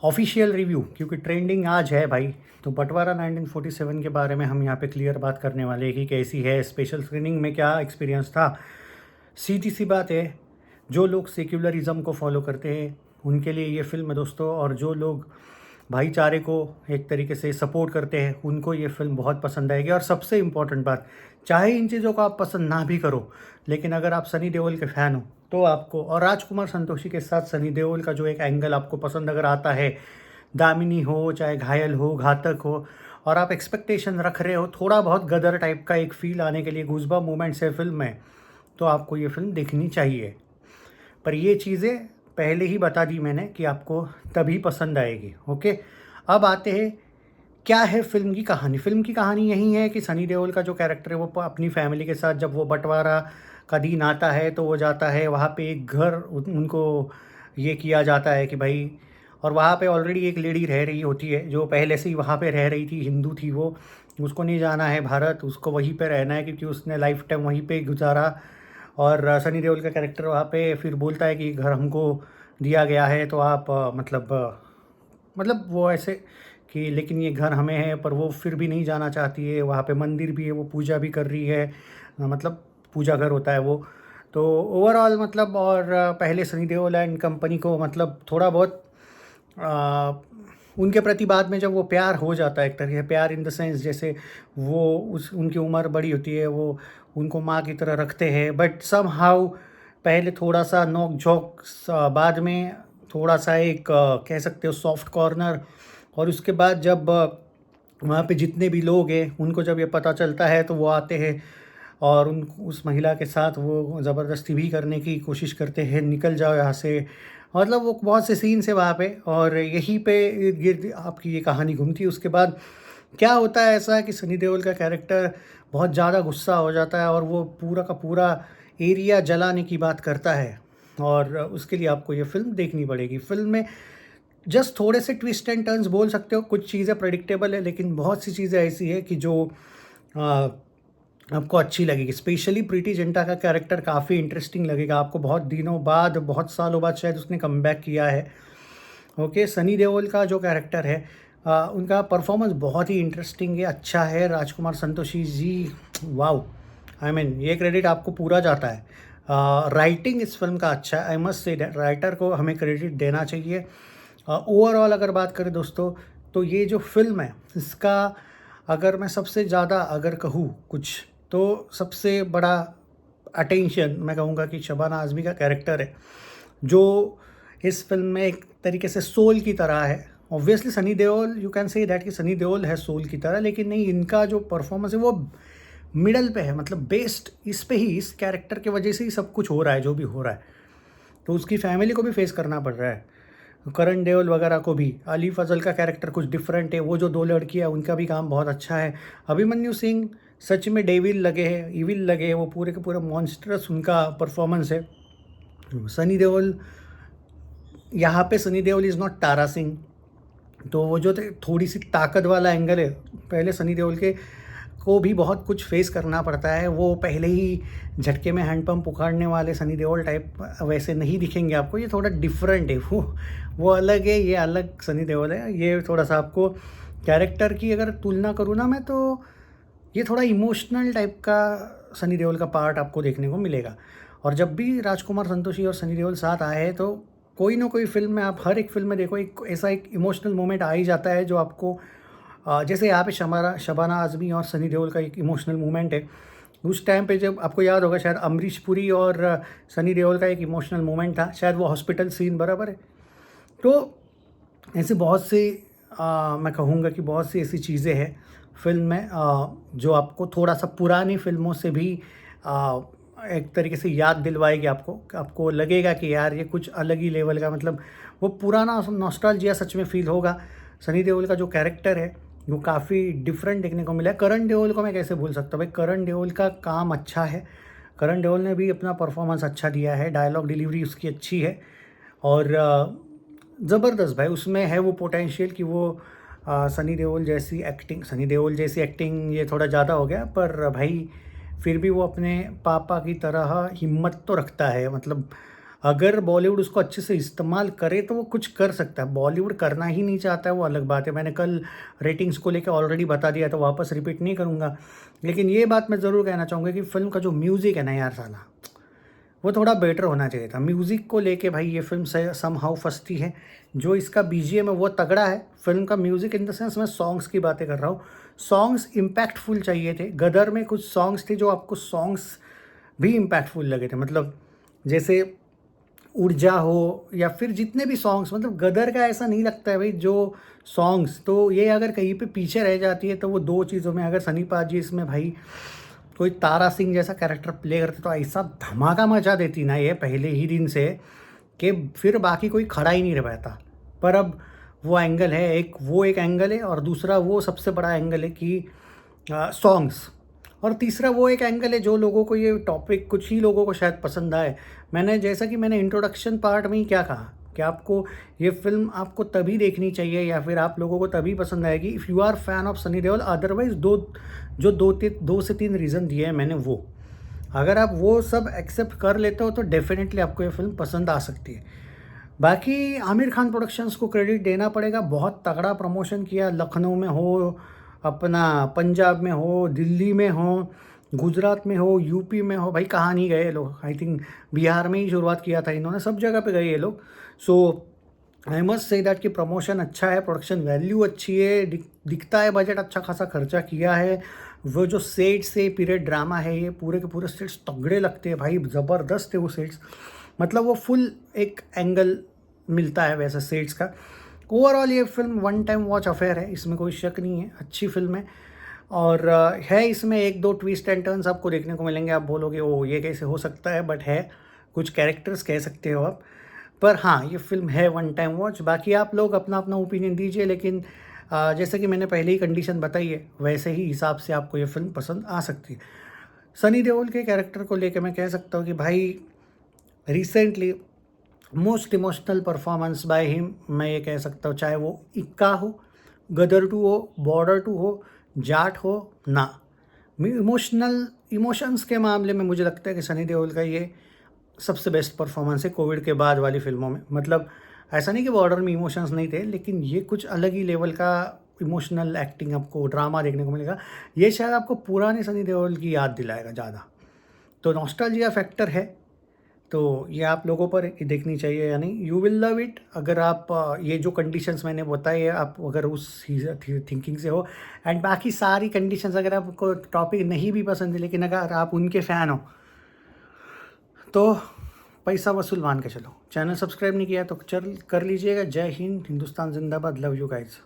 Official review, क्योंकि trending आज है भाई। तो बंटवारा 1947 के बारे में हम यहाँ पे क्लियर बात करने वाले हैं कि कैसी है, स्पेशल स्क्रीनिंग में क्या एक्सपीरियंस था। सीधी सी बात है, जो लोग सेक्युलरिज्म को फॉलो करते हैं उनके लिए ये फिल्म है दोस्तों, और जो लोग भाईचारे को एक तरीके से सपोर्ट करते हैं उनको ये फिल्म बहुत पसंद आएगी। और सबसे इम्पोर्टेंट बात, चाहे इन चीज़ों को आप पसंद ना भी करो, लेकिन अगर आप सनी देओल के फ़ैन हो तो आपको, और राजकुमार संतोषी के साथ सनी देओल का जो एक एंगल आपको पसंद अगर आता है, दामिनी हो चाहे घायल हो घातक हो, और आप एक्सपेक्टेशन रख रहे हो थोड़ा बहुत गदर टाइप का एक फील आने के लिए, गूज़बम्प मोमेंट्स है फिल्म में, तो आपको ये फिल्म देखनी चाहिए। पर ये चीज़ें पहले ही बता दी मैंने कि आपको तभी पसंद आएगी। ओके, अब आते हैं क्या है फिल्म की कहानी। फिल्म की कहानी यही है कि सनी देओल का जो कैरेक्टर है वो अपनी फैमिली के साथ, जब वो बंटवारा का दिन आता है तो वो जाता है वहाँ पे एक घर, उनको ये किया जाता है कि भाई, और वहाँ पे ऑलरेडी एक लेडी रह रही होती है जो पहले से ही वहाँ पे रह रही थी, हिंदू थी वो, उसको नहीं जाना है भारत, उसको वहीं पे रहना है क्योंकि उसने लाइफ टाइम वहीं पे गुजारा। और सनी देओल का कैरेक्टर वहाँ पे फिर बोलता है कि घर हमको दिया गया है तो आप मतलब वो ऐसे कि लेकिन ये घर हमें है, पर वो फिर भी नहीं जाना चाहती है। वहाँ पे मंदिर भी है, वो पूजा भी कर रही है, मतलब पूजा घर होता है वो। तो ओवरऑल मतलब, और पहले सनी देओल एंड कंपनी को मतलब थोड़ा बहुत आ, उनके प्रति बाद में जब वो प्यार हो जाता है, एक तरह से प्यार इन द सेंस जैसे वो उस उनकी उम्र बड़ी होती है, वो उनको माँ की तरह रखते हैं, बट सम हाउ पहले थोड़ा सा नोक झोंक, बाद में थोड़ा सा एक कह सकते हो सॉफ्ट कॉर्नर। और उसके बाद जब वहाँ पे जितने भी लोग हैं उनको जब ये पता चलता है तो वो आते हैं और उस महिला के साथ वो ज़बरदस्ती भी करने की कोशिश करते हैं, निकल जाओ यहाँ से। मतलब वो बहुत से सीन्स है वहाँ पे, और यहीं पे इर्द गिर्द आपकी ये कहानी घूमती है। उसके बाद क्या होता है ऐसा कि सनी देओल का कैरेक्टर बहुत ज़्यादा गुस्सा हो जाता है और वो पूरा का पूरा एरिया जलाने की बात करता है, और उसके लिए आपको ये फ़िल्म देखनी पड़ेगी। फ़िल्म में जस्ट थोड़े से ट्विस्ट एंड टर्न्स बोल सकते हो, कुछ चीज़ें प्रेडिक्टेबल है लेकिन बहुत सी चीज़ें ऐसी है कि जो आ, आपको अच्छी लगेगी। स्पेशली प्रीति जिंटा का कैरेक्टर काफ़ी इंटरेस्टिंग लगेगा आपको, बहुत दिनों बाद, बहुत सालों बाद शायद उसने कमबैक किया है। ओके, सनी देओल का जो कैरेक्टर है, उनका परफॉर्मेंस बहुत ही इंटरेस्टिंग है, अच्छा है। राजकुमार संतोषी जी, वाओ, आई मीन ये क्रेडिट आपको पूरा जाता है। राइटिंग इस फिल्म का अच्छा है, आई मस्ट से राइटर को हमें क्रेडिट देना चाहिए। ओवरऑल अगर बात करें दोस्तों, तो ये जो फिल्म है इसका, अगर मैं सबसे ज़्यादा अगर कहूँ कुछ, तो सबसे बड़ा अटेंशन मैं कहूँगा कि शबाना आज़मी का कैरेक्टर है, जो इस फिल्म में एक तरीके से सोल की तरह है। Obviously Sunny Deol, you can say that कि सनी देओल है सोल की तरह, लेकिन नहीं, इनका जो परफॉर्मेंस है वो मिडल पे है, मतलब बेस्ड इस पे ही, इस कैरेक्टर की वजह से ही सब कुछ हो रहा है जो भी हो रहा है। तो उसकी फैमिली को भी फेस करना पड़ रहा है, करण देओल वगैरह को भी। अली फजल का कैरेक्टर कुछ डिफरेंट है, वो जो दो लड़कियाँ उनका भी काम बहुत अच्छा है। अभिमन्यु सिंह सच में डेविल लगे हैं, इविल लगे हैं, वो पूरे के पूरे मॉन्स्टरस उनका परफॉर्मेंस है। सनी देओल, यहाँ पे सनी देओल इज़ नॉट तारा सिंह, तो वो जो थोड़ी सी ताकत वाला एंगल है, पहले सनी देओल के को भी बहुत कुछ फेस करना पड़ता है। वो पहले ही झटके में हैंडपम्प उखाड़ने वाले सनी देओल टाइप वैसे नहीं दिखेंगे आपको, ये थोड़ा डिफरेंट है, वो अलग है, ये अलग सनी देओल है। ये थोड़ा सा आपको कैरेक्टर की अगर तुलना करूँ ना मैं, तो ये थोड़ा इमोशनल टाइप का सनी देओल का पार्ट आपको देखने को मिलेगा। और जब भी राजकुमार संतोषी और सनी देओल साथ आए हैं तो कोई ना कोई फिल्म में, आप हर एक फिल्म में देखो, एक ऐसा एक इमोशनल मोमेंट आ ही जाता है जो आपको, जैसे यहाँ पे शबाना आज़मी और सनी देओल का एक इमोशनल मोमेंट है। उस टाइम पे जब आपको याद होगा शायद अमरीश पुरी और सनी देओल का एक इमोशनल मोमेंट था, शायद वो हॉस्पिटल सीन, बराबर है। तो ऐसे बहुत से मैं कहूँगा कि बहुत सी ऐसी चीज़ें हैं फिल्म में, जो आपको थोड़ा सा पुरानी फिल्मों से भी एक तरीके से याद दिलवाएगी आपको। आपको लगेगा कि यार ये कुछ अलग ही लेवल का, मतलब वो पुराना नॉस्टैल्जिया सच में फील होगा। सनी देओल का जो कैरेक्टर है वो काफ़ी डिफरेंट देखने को मिला है। करण देओल को मैं कैसे भूल सकता हूँ भाई, करण देओल का काम अच्छा है, करण देओल ने भी अपना परफॉर्मेंस अच्छा दिया है, डायलॉग डिलीवरी उसकी अच्छी है, और ज़बरदस्त भाई उसमें है वो पोटेंशियल कि वो सनी देओल जैसी एक्टिंग, सनी देओल जैसी एक्टिंग ये थोड़ा ज़्यादा हो गया, पर भाई फिर भी वो अपने पापा की तरह हिम्मत तो रखता है। मतलब अगर बॉलीवुड उसको अच्छे से इस्तेमाल करे तो वो कुछ कर सकता है। बॉलीवुड करना ही नहीं चाहता है वो अलग बात है। मैंने कल रेटिंग्स को लेकर ऑलरेडी बता दिया तो वापस रिपीट नहीं करूँगा। लेकिन ये बात मैं ज़रूर कहना चाहूँगा कि फ़िल्म का जो म्यूज़िक है ना यार साला, वो थोड़ा बेटर होना चाहिए था। म्यूज़िक को लेके भाई ये फ़िल्म समहाउ फंसती है। जो इसका बीजीएम है वो तगड़ा है। फ़िल्म का म्यूज़िक इन द सेंस मैं सॉन्ग्स की बातें कर रहा हूँ। सॉन्ग्स इम्पैक्टफुल चाहिए थे। गदर में कुछ सॉन्ग्स थे जो आपको सॉन्ग्स भी इम्पैक्टफुल लगे थे। मतलब जैसे ऊर्जा हो या फिर जितने भी सॉन्ग्स, मतलब गदर का ऐसा नहीं लगता है भाई जो सॉन्ग्स, तो ये अगर कहीं पे पीछे रह जाती है तो वो दो चीज़ों में, अगर सनी पाजी इसमें भाई कोई तारा सिंह जैसा कैरेक्टर प्ले करते तो ऐसा धमाका मचा देती ना ये पहले ही दिन से कि फिर बाकी कोई खड़ा ही नहीं रह पाता। पर अब वो एंगल है, एक वो एक एंगल है और दूसरा वो सबसे बड़ा एंगल है कि सॉन्ग्स, और तीसरा वो एक एंगल है जो लोगों को ये टॉपिक, कुछ ही लोगों को शायद पसंद आए। मैंने जैसा कि मैंने इंट्रोडक्शन पार्ट में ही क्या कहा कि आपको ये फिल्म आपको तभी देखनी चाहिए या फिर आप लोगों को तभी पसंद आएगी if you are fan of Sunny Deol. Otherwise दो से तीन रीज़न दिए हैं मैंने, वो अगर आप वो सब एक्सेप्ट कर लेते हो तो डेफिनेटली आपको ये फिल्म पसंद आ सकती है। बाकी आमिर खान प्रोडक्शंस को क्रेडिट देना पड़ेगा, बहुत तगड़ा प्रमोशन किया। लखनऊ में हो, अपना पंजाब में हो, दिल्ली में हो, गुजरात में हो, यूपी में हो, भाई कहाँ नहीं गए लोग। आई थिंक बिहार में ही शुरुआत किया था इन्होंने, सब जगह पे गए ये लोग। सो आई मस्ट से दैट कि प्रमोशन अच्छा है, प्रोडक्शन वैल्यू अच्छी है, दिखता है बजट अच्छा खासा खर्चा किया है। वो जो सेट्स से पीरियड ड्रामा है ये पूरे के पूरे सेट्स तगड़े लगते हैं भाई, ज़बरदस्त है वो सेट्स। मतलब वो फुल एक एंगल मिलता है वैसे सेट्स का। ओवरऑल ये film one time watch affair है, इसमें कोई शक नहीं है, अच्छी फिल्म है। और है इसमें एक दो ट्विस्ट एंड टर्न्स आपको देखने को मिलेंगे, आप बोलोगे ओ ये कैसे हो सकता है, बट है, कुछ कैरेक्टर्स कह सकते हो आप। पर हाँ ये फिल्म है वन टाइम वॉच। बाकी आप लोग अपना अपना ओपिनियन दीजिए, लेकिन जैसे कि मैंने पहले ही कंडीशन बताई है वैसे ही हिसाब से आपको ये फिल्म पसंद आ सकती है। सनी देओल के कैरेक्टर को लेकर मैं कह सकता हूँ कि भाई recently most emotional performance by him मैं ये कह सकता हूँ, चाहे वो इक्का हो, गदर 2 हो, बॉर्डर 2 हो, जाट हो ना, इमोशंस के मामले में मुझे लगता है कि सनी देओल का ये सबसे बेस्ट परफॉर्मेंस है कोविड के बाद वाली फिल्मों में। मतलब ऐसा नहीं कि बॉर्डर में इमोशंस नहीं थे, लेकिन ये कुछ अलग ही लेवल का इमोशनल एक्टिंग आपको ड्रामा देखने को मिलेगा। ये शायद आपको पुराने सनी देओल की याद दिलाएगा ज़्यादा, तो नॉस्टैल्जिया फैक्टर है। तो ये आप लोगों पर देखनी चाहिए या नहीं, यू विल लव इट अगर आप ये जो कंडीशंस मैंने बताए आप अगर उस थिंकिंग से हो। एंड बाकी सारी कंडीशंस अगर आपको टॉपिक नहीं भी पसंद है लेकिन अगर आप उनके फ़ैन हो तो पैसा वसूल मान के चलो। चैनल सब्सक्राइब नहीं किया तो चल कर लीजिएगा। जय हिंद, हिंदुस्तान जिंदाबाद, लव यू गाइज।